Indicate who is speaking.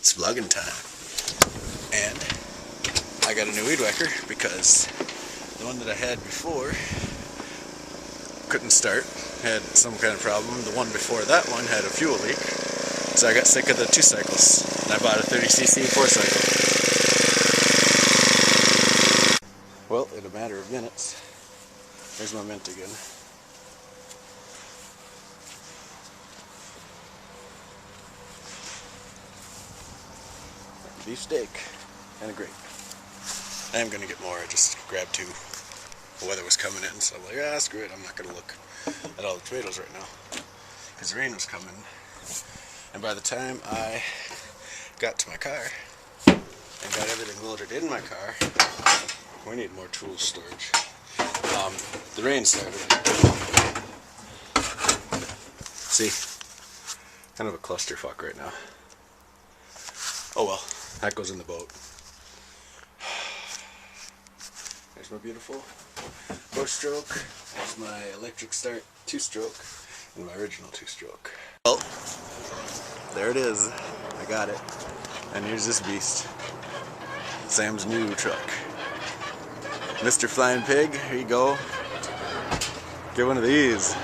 Speaker 1: it's vlogging time. And I got a new weed whacker because the one that I had before couldn't start, had some kind of problem. The one before that one had a fuel leak, so I got sick of the 2 cycles and I bought a 30cc 4 cycle. Well, in a matter of minutes, there's my mint again. Beef steak and a grape. I am going to get more. I just grabbed 2. The weather was coming in, so I'm like, ah, screw it. I'm not going to look at all the tomatoes right now because the rain was coming. And by the time I got to my car and got everything loaded in my car, we need more tool storage. The rain started. See, kind of a clusterfuck right now. Oh well, that goes in the boat. There's my beautiful 4-stroke. There's my electric start 2-stroke and my original 2-stroke. Well, there it is. I got it. And here's this beast. Sam's new truck. Mr. Flying Pig, here you go. Get one of these.